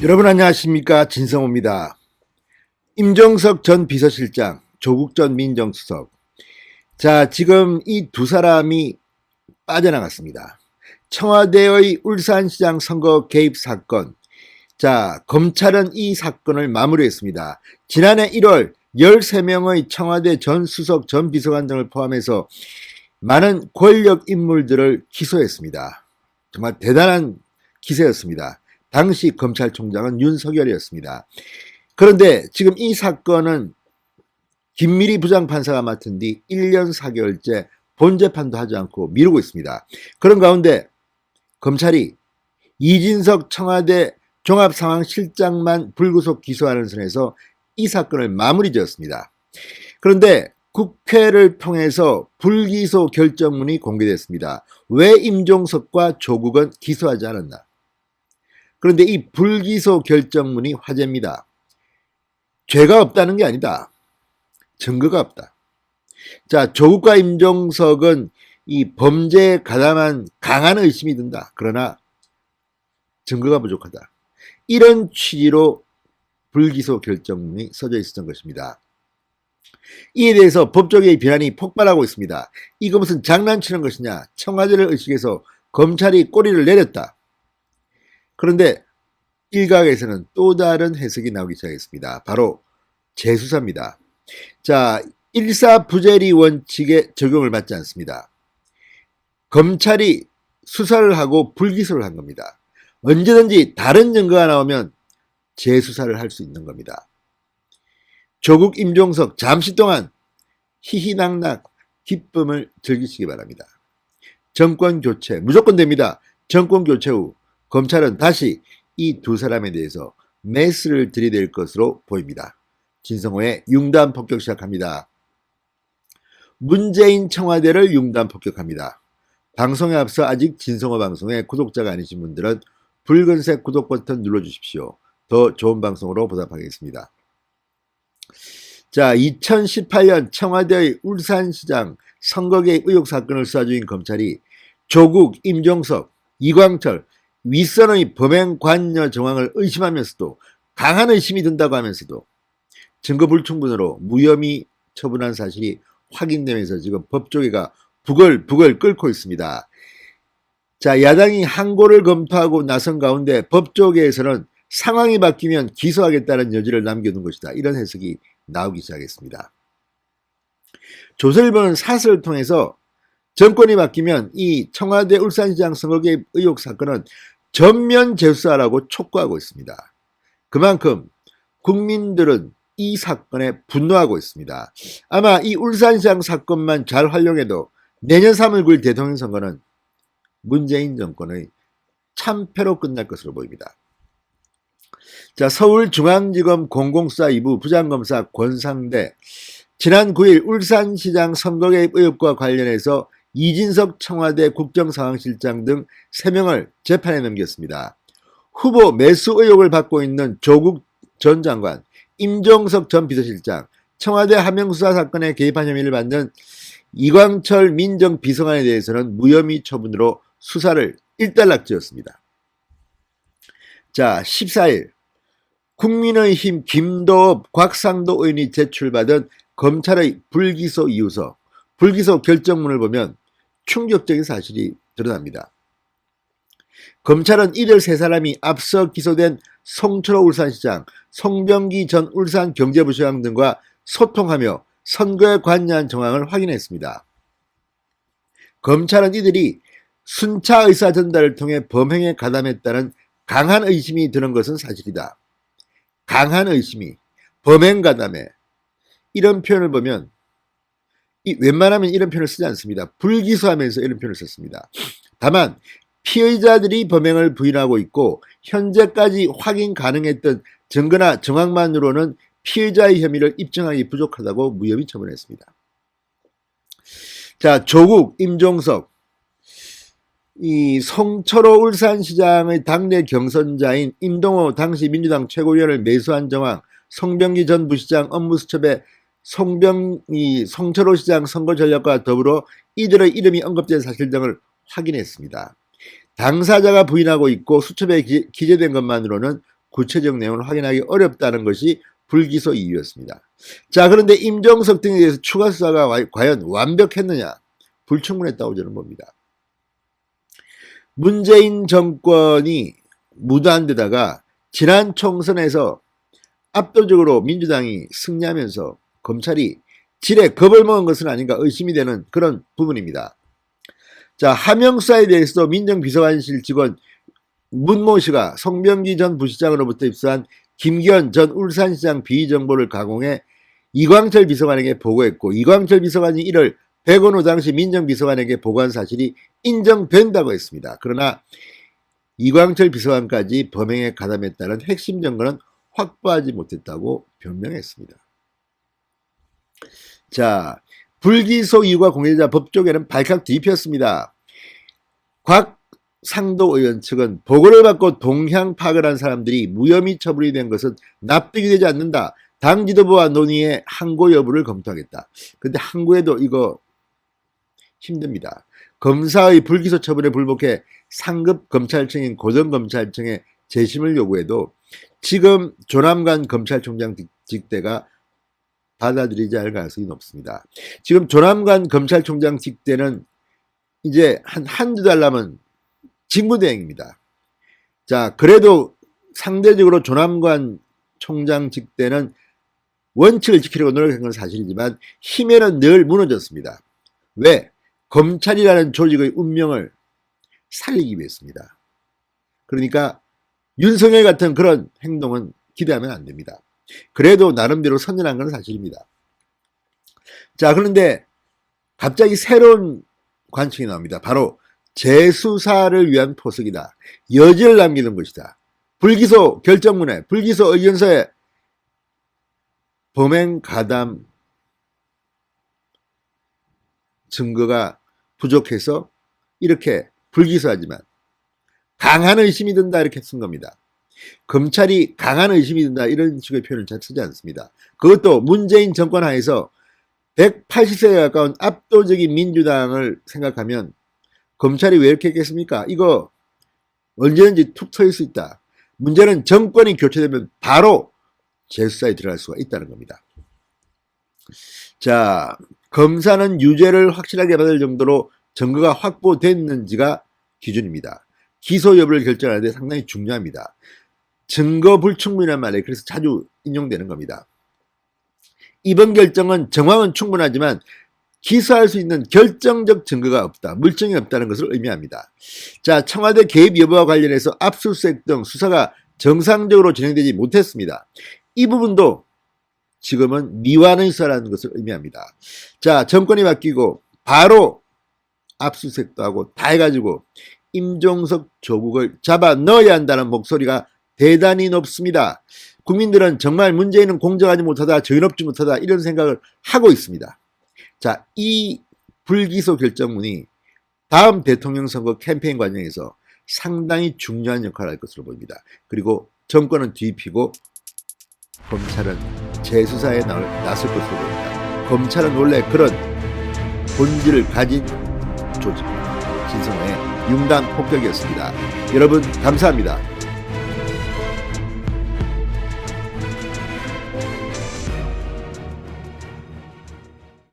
여러분 안녕하십니까, 진성호입니다. 임종석 전 비서실장, 조국 전 민정수석. 자, 지금 이 두 사람이 빠져나갔습니다. 청와대의 울산시장 선거 개입 사건. 자, 검찰은 이 사건을 마무리했습니다. 지난해 1월 13명의 청와대 전 수석 전 비서관 등을 포함해서 많은 권력 인물들을 기소했습니다. 정말 대단한 기세였습니다. 당시 검찰총장은 윤석열이었습니다. 그런데 지금 이 사건은 김미리 부장판사가 맡은 뒤 1년 4개월째 본재판도 하지 않고 미루고 있습니다. 그런 가운데 검찰이 이진석 청와대 종합상황실장만 불구속 기소하는 선에서 이 사건을 마무리 지었습니다. 그런데 국회를 통해서 불기소 결정문이 공개됐습니다. 왜 임종석과 조국은 기소하지 않았나? 그런데 이 불기소 결정문이 화제입니다. 죄가 없다는 게 아니다. 증거가 없다. 자, 조국과 임종석은 이 범죄에 가담한 강한 의심이 든다. 그러나 증거가 부족하다. 이런 취지로 불기소 결정문이 써져 있었던 것입니다. 이에 대해서 법조계의 비난이 폭발하고 있습니다. 이거 무슨 장난치는 것이냐? 청와대를 의식해서 검찰이 꼬리를 내렸다. 그런데 일각에서는 또 다른 해석이 나오기 시작했습니다. 바로 재수사입니다. 자, 일사부재리 원칙에 적용을 받지 않습니다. 검찰이 수사를 하고 불기소를 한 겁니다. 언제든지 다른 증거가 나오면 재수사를 할 수 있는 겁니다. 조국, 임종석 잠시 동안 희희낙낙 기쁨을 즐기시기 바랍니다. 정권 교체 무조건 됩니다. 정권 교체 후 검찰은 다시 이 두 사람에 대해서 메스를 들이댈 것으로 보입니다. 진성호의 융단 폭격 시작합니다. 문재인 청와대를 융단 폭격합니다. 방송에 앞서 아직 진성호 방송의 구독자가 아니신 분들은 붉은색 구독 버튼 눌러주십시오. 더 좋은 방송으로 보답하겠습니다. 자, 2018년 청와대의 울산시장 선거 개입 의혹 사건을 수사 중인 검찰이 조국, 임종석, 이광철, 윗선의 범행 관여 정황을 의심하면서도 강한 의심이 든다고 하면서도 증거 불충분으로 무혐의 처분한 사실이 확인되면서 지금 법조계가 부글부글 끓고 있습니다. 자, 야당이 항고를 검토하고 나선 가운데 법조계에서는 상황이 바뀌면 기소하겠다는 여지를 남겨둔 것이다. 이런 해석이 나오기 시작했습니다. 조선일보는 사설을 통해서 정권이 바뀌면 이 청와대 울산시장 선거 개입 의혹 사건은 전면 재수사라고 촉구하고 있습니다. 그만큼 국민들은 이 사건에 분노하고 있습니다. 아마 이 울산시장 사건만 잘 활용해도 내년 3월 9일 대통령 선거는 문재인 정권의 참패로 끝날 것으로 보입니다. 자, 서울중앙지검 공공수사 2부 부장검사 권상대 지난 9일 울산시장 선거 개입 의혹과 관련해서 이진석 청와대 국정상황실장 등 3명을 재판에 넘겼습니다. 후보 매수 의혹을 받고 있는 조국 전 장관, 임종석 전 비서실장, 청와대 하명수사 사건에 개입한 혐의를 받는 이광철 민정비서관에 대해서는 무혐의 처분으로 수사를 일단락지었습니다. 자, 14일 국민의힘 김도읍, 곽상도 의원이 제출받은 검찰의 불기소 이유서, 불기소 결정문을 보면 충격적인 사실이 드러납니다. 검찰은 이들 세 사람이 앞서 기소된 송철호 울산시장, 송병기 전 울산경제부시장 등과 소통하며 선거에 관여한 정황을 확인했습니다. 검찰은 이들이 순차 의사 전달을 통해 범행에 가담했다는 강한 의심이 드는 것은 사실이다. 강한 의심이 범행 가담에 이런 표현을 보면 웬만하면 이런 표현을 쓰지 않습니다. 불기소하면서 이런 표현을 썼습니다. 다만 피의자들이 범행을 부인하고 있고 현재까지 확인 가능했던 증거나 정황만으로는 피의자의 혐의를 입증하기 부족하다고 무혐의 처분했습니다. 자, 조국, 임종석, 이 송철호 울산시장의 당내 경선자인 임동호 당시 민주당 최고위원을 매수한 정황, 송병기 전 부시장 업무수첩에 송철호 시장 선거 전략과 더불어 이들의 이름이 언급된 사실 등을 확인했습니다. 당사자가 부인하고 있고 수첩에 기재된 것만으로는 구체적 내용을 확인하기 어렵다는 것이 불기소 이유였습니다. 자, 그런데 임종석 등에 대해서 추가 수사가 과연 완벽했느냐? 불충분했다고 저는 봅니다. 문재인 정권이 무도한 데다가 지난 총선에서 압도적으로 민주당이 승리하면서 검찰이 질에 겁을 먹은 것은 아닌가 의심이 되는 그런 부분입니다. 자, 하명수사에 대해서도 민정비서관실 직원 문모 씨가 송병기 전 부시장으로부터 입수한 김기현 전 울산시장 비정보를 가공해 이광철 비서관에게 보고했고, 이광철 비서관이 이를 백원호 당시 민정비서관에게 보고한 사실이 인정된다고 했습니다. 그러나 이광철 비서관까지 범행에 가담했다는 핵심 증거는 확보하지 못했다고 변명했습니다. 자, 불기소 이유가 공개되자 법조계는 발칵 뒤집혔습니다. 곽상도 의원 측은 보고를 받고 동향 파악을 한 사람들이 무혐의 처분이 된 것은 납득이 되지 않는다. 당 지도부와 논의에 항고 여부를 검토하겠다. 근데 항고에도 이거 힘듭니다. 검사의 불기소 처분에 불복해 상급 검찰청인 고등검찰청에 재심을 요구해도 지금 조남관 검찰총장 직대가 받아들이지 않을 가능성이 높습니다. 지금 조남관 검찰총장 직대는 이제 한두 달 남은 직무대행입니다. 자, 그래도 상대적으로 조남관 총장 직대는 원칙을 지키려고 노력한 건 사실이지만 힘에는 늘 무너졌습니다. 왜? 검찰이라는 조직의 운명을 살리기 위해서입니다. 그러니까 윤석열 같은 그런 행동은 기대하면 안 됩니다. 그래도 나름대로 선전한 건 사실입니다. 자, 그런데 갑자기 새로운 관측이 나옵니다. 바로 재수사를 위한 포석이다. 여지를 남기는 것이다. 불기소 결정문에, 불기소 의견서에 범행 가담 증거가 부족해서 이렇게 불기소하지만 강한 의심이 든다 이렇게 쓴 겁니다. 검찰이 강한 의심이 든다 이런 식의 표현을 잘 쓰지 않습니다. 그것도 문재인 정권 하에서 180세에 가까운 압도적인 민주당을 생각하면 검찰이 왜 이렇게 했겠습니까? 이거 언제든지 툭 터질 수 있다. 문제는 정권이 교체되면 바로 재수사에 들어갈 수가 있다는 겁니다. 자, 검사는 유죄를 확실하게 받을 정도로 증거가 확보됐는지가 기준입니다. 기소 여부를 결정하는데 상당히 중요합니다. 증거 불충분이란 말이 그래서 자주 인용되는 겁니다. 이번 결정은 정황은 충분하지만 기소할 수 있는 결정적 증거가 없다, 물증이 없다는 것을 의미합니다. 자, 청와대 개입 여부와 관련해서 압수수색 등 수사가 정상적으로 진행되지 못했습니다. 이 부분도 지금은 미완의 수사라는 것을 의미합니다. 자, 정권이 바뀌고 바로 압수수색도 하고 다 해가지고 임종석 조국을 잡아 넣어야 한다는 목소리가 대단히 높습니다. 국민들은 정말 문재인은 공정하지 못하다, 정의롭지 못하다 이런 생각을 하고 있습니다. 자, 이 불기소 결정문이 다음 대통령 선거 캠페인 과정에서 상당히 중요한 역할을 할 것으로 보입니다. 그리고 정권은 뒤집히고 검찰은 재수사에 나설 것으로 보입니다. 검찰은 원래 그런 본질을 가진 조직입니다. 진성호의 융단 폭격이었습니다. 여러분 감사합니다.